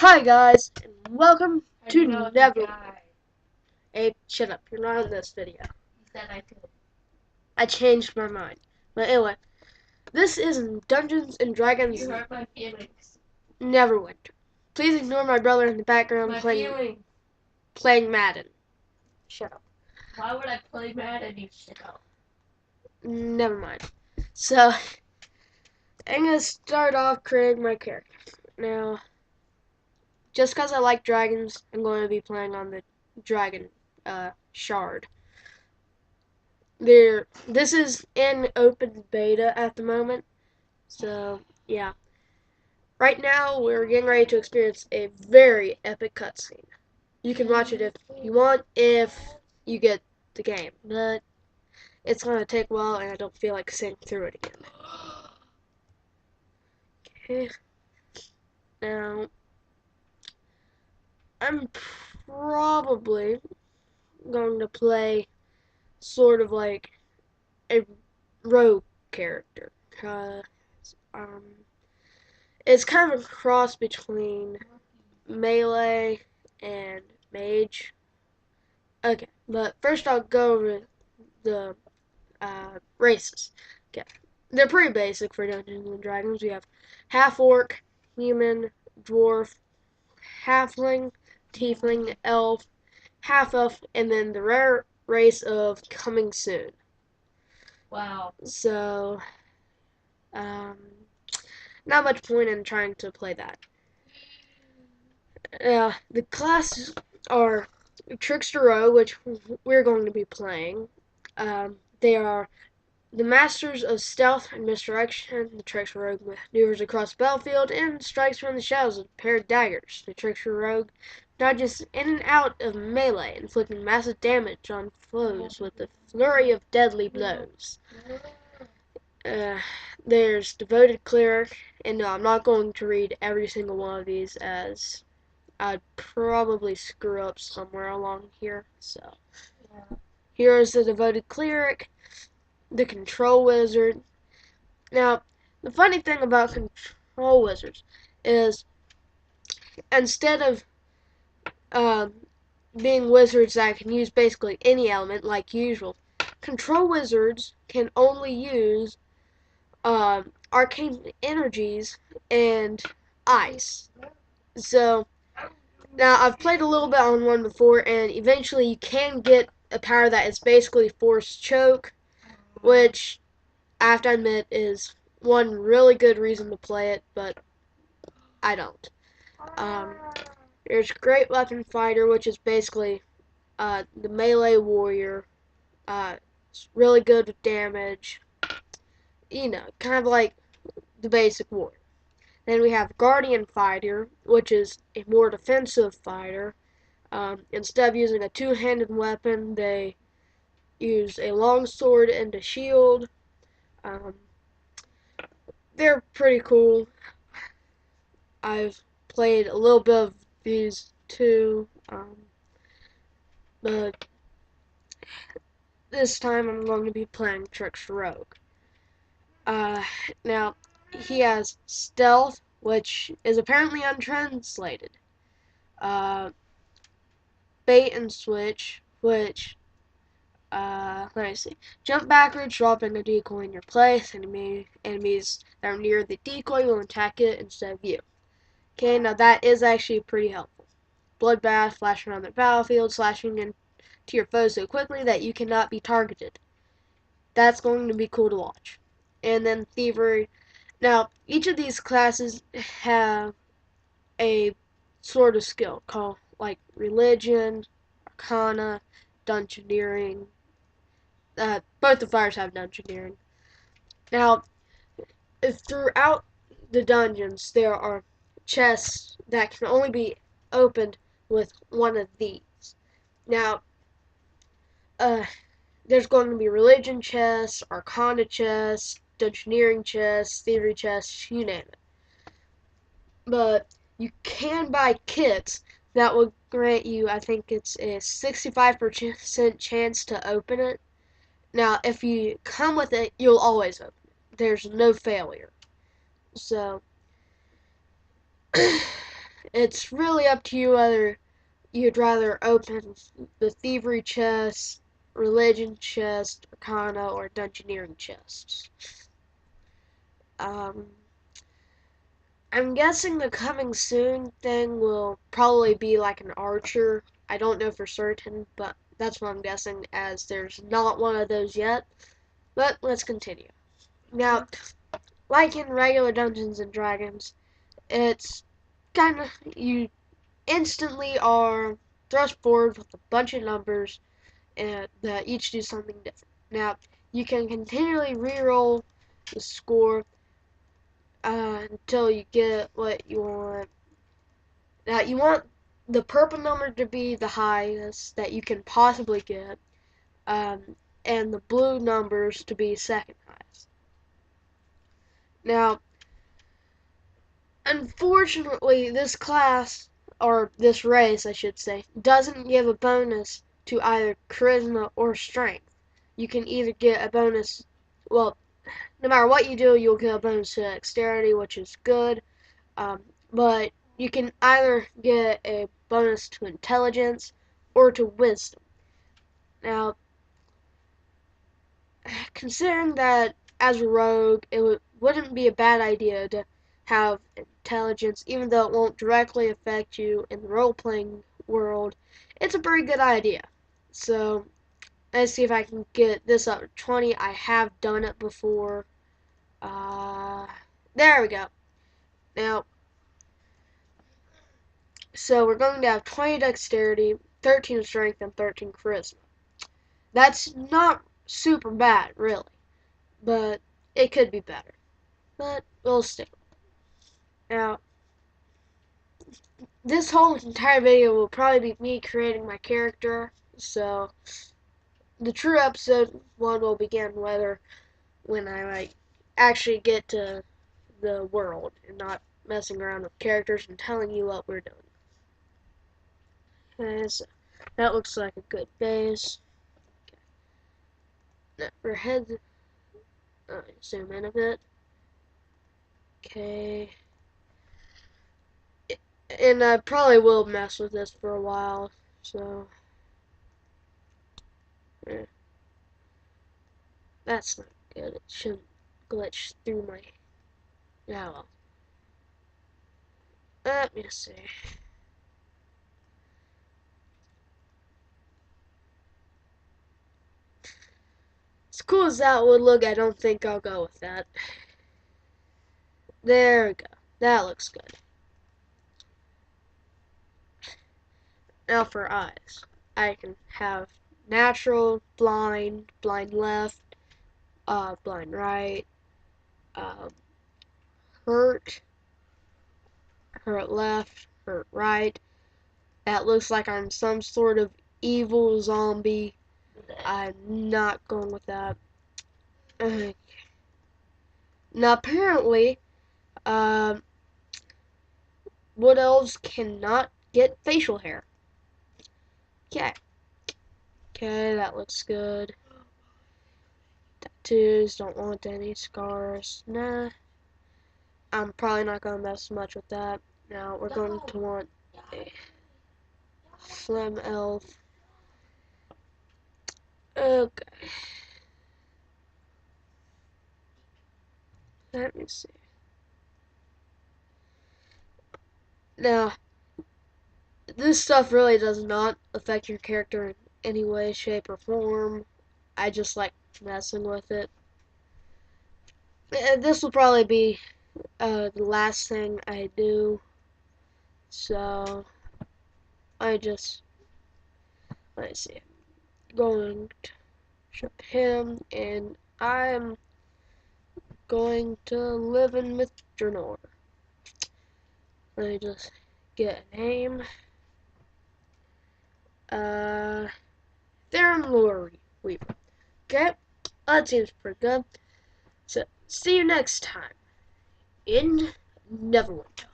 Hi guys, and welcome to Never. Guy. Hey, shut up! You're not in this video. He said I could. I changed my mind. But anyway, this is Dungeons and Dragons You hurt my feelings. Neverwinter. Please ignore my brother in the background My playing feelings. Madden. Shut up. Why would I play Madden, you shit-o? Never mind. So, I'm gonna start off creating my character. Now, just because I like dragons, I'm going to be playing on the dragon shard. This is in open beta at the moment, so yeah. Right now, we're getting ready to experience a very epic cutscene. You can watch it if you want, if you get the game, but it's gonna take a while, and I don't feel like sitting through it again. Okay. Now, I'm probably going to play sort of like a rogue character. Um, it's kind of a cross between melee and mage. Okay, but first I'll go over the races. Okay, they're pretty basic for Dungeons and Dragons. We have half orc, human, dwarf, halfling, tiefling, elf, half elf, and then the rare race of coming soon. Wow. So, um, not much point in trying to play that. The classes are Trickster Rogue, which we're going to be playing. They are the Masters of Stealth and Misdirection. The Trickster Rogue maneuvers across the battlefield and strikes from the shadows with a pair of daggers. The Trickster Rogue dodges in and out of melee, inflicting massive damage on foes with a flurry of deadly blows. There's Devoted Cleric, and no, I'm not going to read every single one of these as I'd probably screw up somewhere along here. So, here's the Devoted Cleric, the Control Wizard. Now, the funny thing about Control Wizards is instead of being wizards that can use basically any element like usual, Control Wizards can only use arcane energies and ice. So, now, I've played a little bit on one before, and eventually you can get a power that is basically Force Choke, which I have to admit is one really good reason to play it, but I don't. There's Great Weapon Fighter, which is basically the melee warrior. It's really good with damage. You know, kind of like the basic warrior. Then we have Guardian Fighter, which is a more defensive fighter. Instead of using a two-handed weapon, they use a longsword and a shield. They're pretty cool. I've played a little bit of these too, but this time I'm going to be playing Trickster Rogue. Now, he has Stealth, which is apparently untranslated. Bait and Switch, which, let me see. Jump backwards, dropping a decoy in your place. Enemies that are near the decoy will attack it instead of you. Okay, now that is actually pretty helpful. Bloodbath, flashing around the battlefield, slashing into your foes so quickly that you cannot be targeted. That's going to be cool to watch. And then Thievery. Now, each of these classes have a sort of skill called like Religion, Arcana, Dungeoneering. Both the fires have Dungeoneering. Now, throughout the dungeons, there are chests that can only be opened with one of these. Now, there's going to be Religion chests, Arcana chests, Dungeoneering chests, Theory chests, you name it. But you can buy kits that will grant you, I think it's a 65% chance to open it. Now, if you come with it, you'll always open it. There's no failure. So, It's really up to you whether you'd rather open the thievery chest, religion chest, arcana, or dungeoneering chests. Um, I'm guessing the coming soon thing will probably be like an archer. I don't know for certain, but that's what I'm guessing, as there's not one of those yet. But let's continue. Now, like in regular Dungeons and Dragons, it's kind of, you instantly are thrust forward with a bunch of numbers and that each do something different. Now, you can continually reroll the score until you get what you want. Now, you want the purple number to be the highest that you can possibly get, um, and the blue numbers to be second highest. Now, unfortunately, this class, or this race, I should say, doesn't give a bonus to either charisma or strength. You can either get a bonus, well, no matter what you do, you'll get a bonus to dexterity, which is good, but you can either get a bonus to intelligence or to wisdom. Now, considering that as a rogue, wouldn't be a bad idea to have intelligence, even though it won't directly affect you in the role playing world. It's a pretty good idea. So, let's see if I can get this up to 20. I have done it before. Uh, there we go. Now, so we're going to have 20 dexterity, 13 strength, and 13 charisma. That's not super bad, really, but it could be better. But we'll stick with it. Now, this whole entire video will probably be me creating my character, so the true episode one will begin when I like actually get to the world and not messing around with characters and telling you what we're doing. Okay, so that looks like a good base. Now, our head. Zoom in a bit. Okay. And I probably will mess with this for a while, so. Yeah. That's not good. It shouldn't glitch through my. Yeah, well. Let me see. As cool as that would look, I don't think I'll go with that. There we go. That looks good. Now for eyes. I can have natural, blind, blind left, blind right, um, hurt, hurt left, hurt right. That looks like I'm some sort of evil zombie. I'm not going with that. Okay. Now apparently, um, wood elves cannot get facial hair. Okay. Okay, that looks good. Tattoos, don't want any scars. Nah. I'm probably not going to mess much with that. Now, we're going to want a slim elf. Okay. Let me see. Now, this stuff really does not affect your character in any way, shape, or form. I just like messing with it. This will probably be the last thing I do. So, let me see. I'm going to show him, and I'm going to live in Mr. Nor. Let me just get a name. Theron Lori Weaver. Okay, that seems pretty good. So, see you next time in Neverwinter.